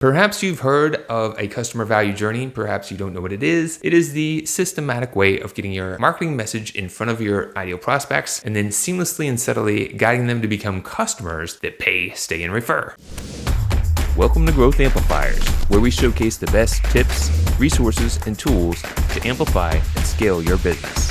Perhaps you've heard of a customer value journey. Perhaps you don't know what it is. It is the systematic way of getting your marketing message in front of your ideal prospects and then seamlessly and subtly guiding them to become customers that pay, stay, and refer. Welcome to Growth Amplifiers, where we showcase the best tips, resources, and tools to amplify and scale your business.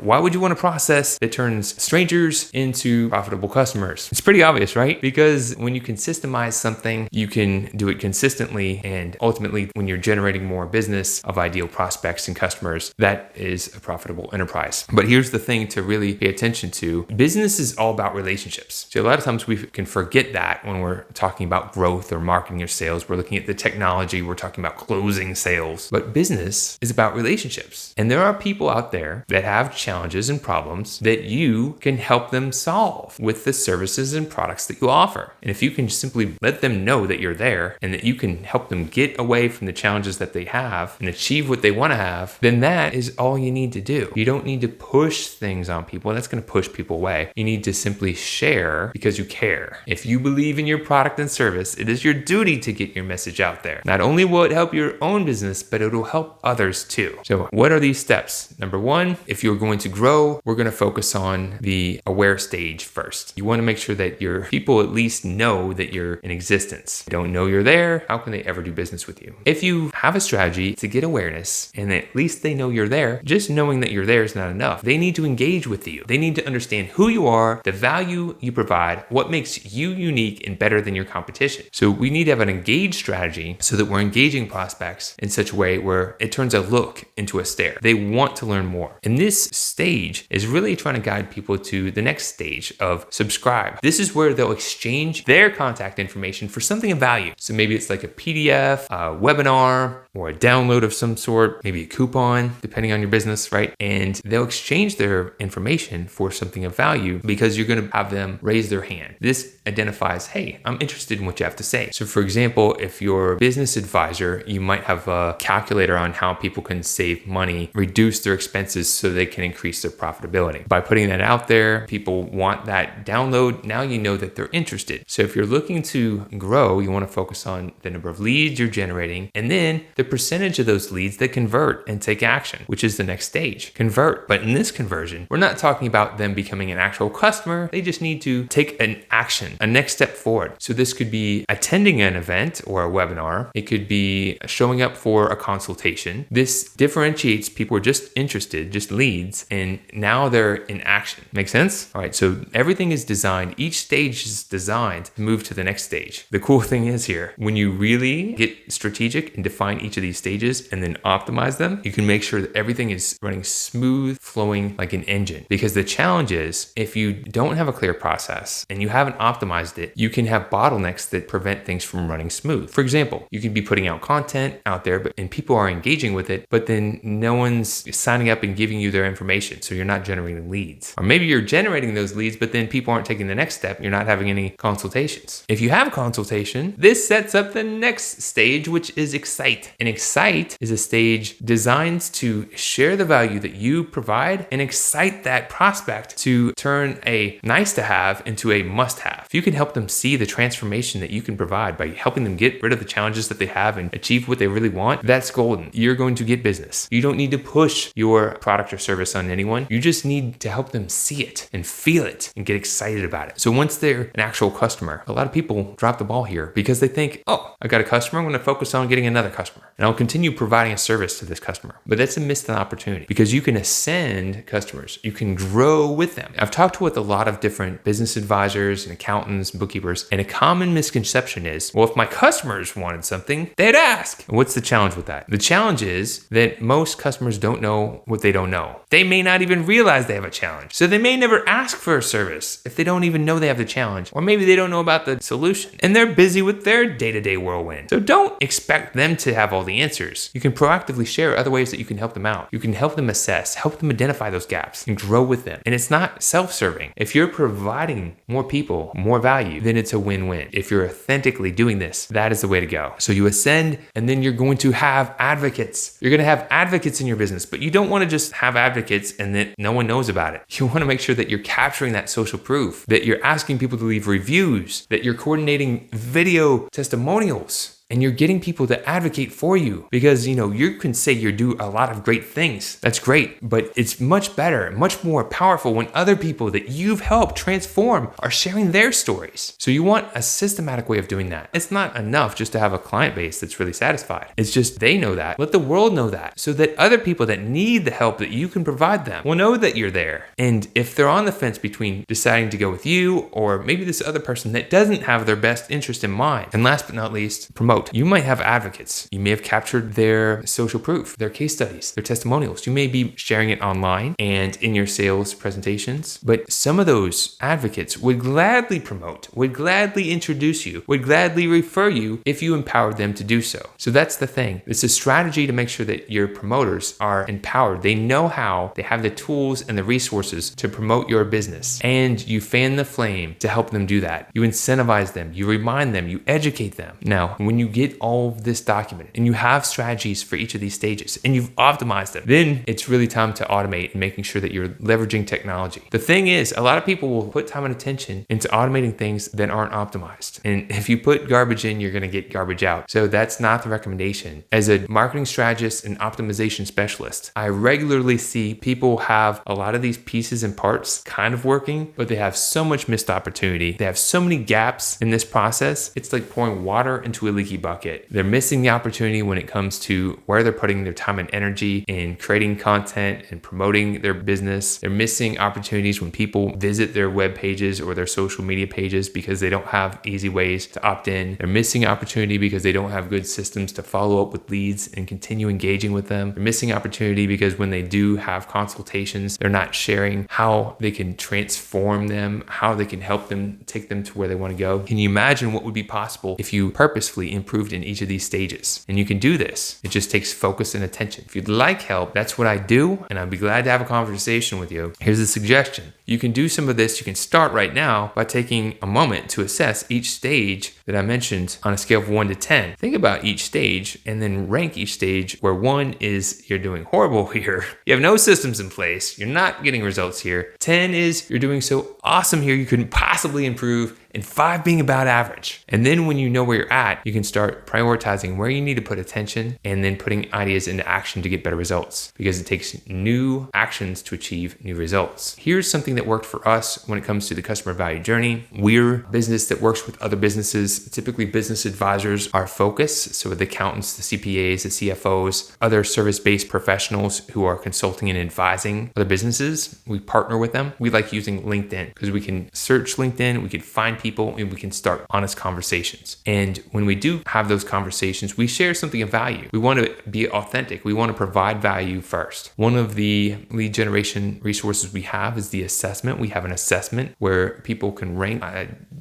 Why would you want a process that turns strangers into profitable customers? It's pretty obvious, right? Because when you can systemize something, you can do it consistently. And ultimately, when you're generating more business of ideal prospects and customers, that is a profitable enterprise. But here's the thing to really pay attention to. Business is all about relationships. So a lot of times we can forget that when we're talking about growth or marketing or sales. We're looking at the technology. We're talking about closing sales. But business is about relationships. And there are people out there that have challenges and problems that you can help them solve with the services and products that you offer. And if you can simply let them know that you're there and that you can help them get away from the challenges that they have and achieve what they want to have, then that is all you need to do. You don't need to push things on people. That's going to push people away. You need to simply share because you care. If you believe in your product and service, it is your duty to get your message out there. Not only will it help your own business, but it will help others too. So what are these steps? Number one, if you're going to grow, we're going to focus on the aware stage first. You want to make sure that your people at least know that you're in existence. They don't know you're there. How can they ever do business with you? If you have a strategy to get awareness and at least they know you're there, just knowing that you're there is not enough. They need to engage with you. They need to understand who you are, the value you provide, what makes you unique and better than your competition. So we need to have an engaged strategy so that we're engaging prospects in such a way where it turns a look into a stare. They want to learn more. And this stage is really trying to guide people to the next stage of subscribe. This is where they'll exchange their contact information for something of value. So maybe it's like a PDF, a webinar, or a download of some sort, maybe a coupon, depending on your business, right? And they'll exchange their information for something of value because you're going to have them raise their hand. This identifies, hey, I'm interested in what you have to say. So for example, if you're a business advisor, you might have a calculator on how people can save money, reduce their expenses so they can increase their profitability. By putting that out there, people want that download. Now you know that they're interested. So if you're looking to grow, you want to focus on the number of leads you're generating and then the percentage of those leads that convert and take action, which is the next stage, convert. But in this conversion, we're not talking about them becoming an actual customer. They just need to take an action, a next step forward. So this could be attending an event or a webinar. It could be showing up for a consultation. This differentiates people who are just interested, just leads, and now they're in action. Make sense? All right, so everything is designed. Each stage is designed to move to the next stage. The cool thing is here, when you really get strategic and define each of these stages and then optimize them, you can make sure that everything is running smooth, flowing like an engine. Because the challenge is, if you don't have a clear process and you haven't optimized it, you can have bottlenecks that prevent things from running smooth. For example, you could be putting out content out there, and people are engaging with it, but then no one's signing up and giving you their information. So you're not generating leads. Or maybe you're generating those leads, but then people aren't taking the next step. You're not having any consultations. If you have consultation, this sets up the next stage, which is excite. And excite is a stage designed to share the value that you provide and excite that prospect to turn a nice to have into a must have. If you can help them see the transformation that you can provide by helping them get rid of the challenges that they have and achieve what they really want, that's golden. You're going to get business. You don't need to push your product or service on anyone. You just need to help them see it and feel it and get excited about it. So once they're an actual customer, a lot of people drop the ball here because they think, oh, I got a customer. I'm going to focus on getting another customer and I'll continue providing a service to this customer. But that's a missed opportunity because you can ascend customers. You can grow with them. I've talked with a lot of different business advisors and accountants and bookkeepers, and a common misconception is, well, if my customers wanted something, they'd ask. And what's the challenge with that? The challenge is that most customers don't know what they don't know. They may not even realize they have a challenge. So they may never ask for a service if they don't even know they have the challenge, or maybe they don't know about the solution and they're busy with their day-to-day whirlwind. So don't expect them to have all the answers. You can proactively share other ways that you can help them out. You can help them assess, help them identify those gaps and grow with them. And it's not self-serving. If you're providing more people more value, then it's a win-win. If you're authentically doing this, that is the way to go. So you ascend and then you're going to have advocates. You're going to have advocates in your business, but you don't want to just have advocates advocates and that no one knows about it. You want to make sure that you're capturing that social proof, that you're asking people to leave reviews, that you're coordinating video testimonials. And you're getting people to advocate for you because, you can say you do a lot of great things. That's great, but it's much better, much more powerful when other people that you've helped transform are sharing their stories. So you want a systematic way of doing that. It's not enough just to have a client base that's really satisfied. It's just they know that. Let the world know that so that other people that need the help that you can provide them will know that you're there. And if they're on the fence between deciding to go with you or maybe this other person that doesn't have their best interest in mind, and last but not least, promote. You might have advocates. You may have captured their social proof, their case studies, their testimonials. You may be sharing it online and in your sales presentations, but some of those advocates would gladly promote, would gladly introduce you, would gladly refer you if you empowered them to do so. So that's the thing. It's a strategy to make sure that your promoters are empowered. They know how, they have the tools and the resources to promote your business, and you fan the flame to help them do that. You incentivize them, you remind them, you educate them. Now, when you get all of this documented and you have strategies for each of these stages and you've optimized them, then it's really time to automate and making sure that you're leveraging technology. The thing is, a lot of people will put time and attention into automating things that aren't optimized. And if you put garbage in, you're going to get garbage out. So that's not the recommendation. As a marketing strategist and optimization specialist, I regularly see people have a lot of these pieces and parts kind of working, but they have so much missed opportunity. They have so many gaps in this process. It's like pouring water into a leaky bucket. They're missing the opportunity when it comes to where they're putting their time and energy in creating content and promoting their business. They're missing opportunities when people visit their web pages or their social media pages because they don't have easy ways to opt in. They're missing opportunity because they don't have good systems to follow up with leads and continue engaging with them. They're missing opportunity because when they do have consultations, they're not sharing how they can transform them, how they can help them take them to where they want to go. Can you imagine what would be possible if you purposefully improved in each of these stages? And you can do this. It just takes focus and attention. If you'd like help, that's what I do, and I'd be glad to have a conversation with you. Here's a suggestion. You can do some of this. You can start right now by taking a moment to assess each stage that I mentioned on a scale of 1 to 10. Think about each stage and then rank each stage, where 1 is you're doing horrible here. You have no systems in place. You're not getting results here. 10 is you're doing so awesome here you couldn't possibly improve. And 5 being about average. And then when you know where you're at, you can start prioritizing where you need to put attention and then putting ideas into action to get better results, because it takes new actions to achieve new results. Here's something that worked for us when it comes to the customer value journey. We're a business that works with other businesses. Typically, business advisors are focus. So the accountants, the CPAs, the CFOs, other service-based professionals who are consulting and advising other businesses, we partner with them. We like using LinkedIn because we can search LinkedIn, we can find people, and we can start honest conversations. And when we do have those conversations, we share something of value. We want to be authentic. We want to provide value first. One of the lead generation resources we have is the assessment. We have an assessment where people can rank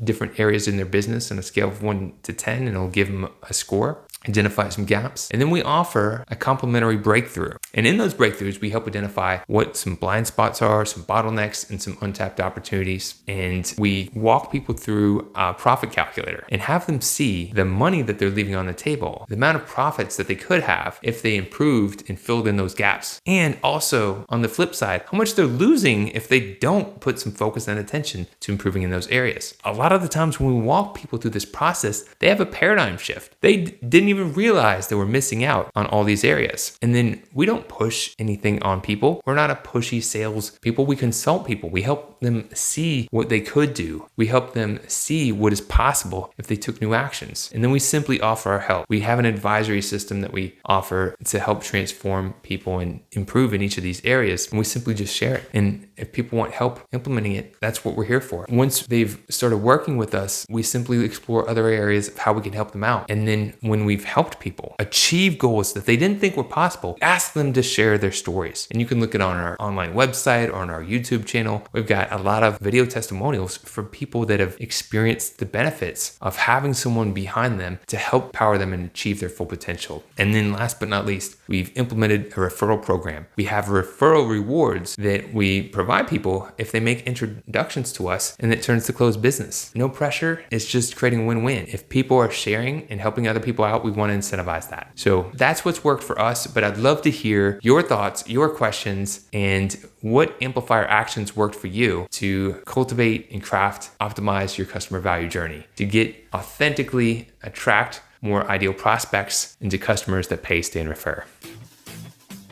different areas in their business on a scale of 1 to 10, and it'll give them a score, identify some gaps. And then we offer a complimentary breakthrough. And in those breakthroughs, we help identify what some blind spots are, some bottlenecks, and some untapped opportunities. And we walk people through a profit calculator and have them see the money that they're leaving on the table, the amount of profits that they could have if they improved and filled in those gaps. And also on the flip side, how much they're losing if they don't put some focus and attention to improving in those areas. A lot of the times when we walk people through this process, they have a paradigm shift. They didn't even realize they were missing out on all these areas. And then we don't push anything on people. We're not a pushy sales people. We consult people. We help them see what they could do. We help them see what is possible if they took new actions. And then we simply offer our help. We have an advisory system that we offer to help transform people and improve in each of these areas. And we simply just share it. And if people want help implementing it, that's what we're here for. Once they've started working with us, we simply explore other areas of how we can help them out. And then when we've helped people achieve goals that they didn't think were possible, ask them to share their stories. And you can look it on our online website or on our YouTube channel. We've got a lot of video testimonials from people that have experienced the benefits of having someone behind them to help power them and achieve their full potential. And then last but not least, we've implemented a referral program. We have referral rewards that we provide people if they make introductions to us, and it turns to closed business. No pressure. It's just creating a win-win. If people are sharing and helping other people out, we want to incentivize that. So that's what's worked for us, but I'd love to hear your thoughts, your questions, and what amplifier actions worked for you to cultivate and craft, optimize your customer value journey to get authentically attract more ideal prospects into customers that pay, stay, and refer.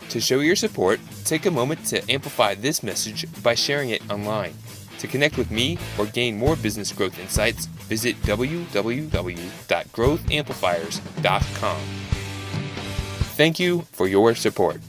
To show your support, take a moment to amplify this message by sharing it online. To connect with me or gain more business growth insights, visit www.growthamplifiers.com. Thank you for your support.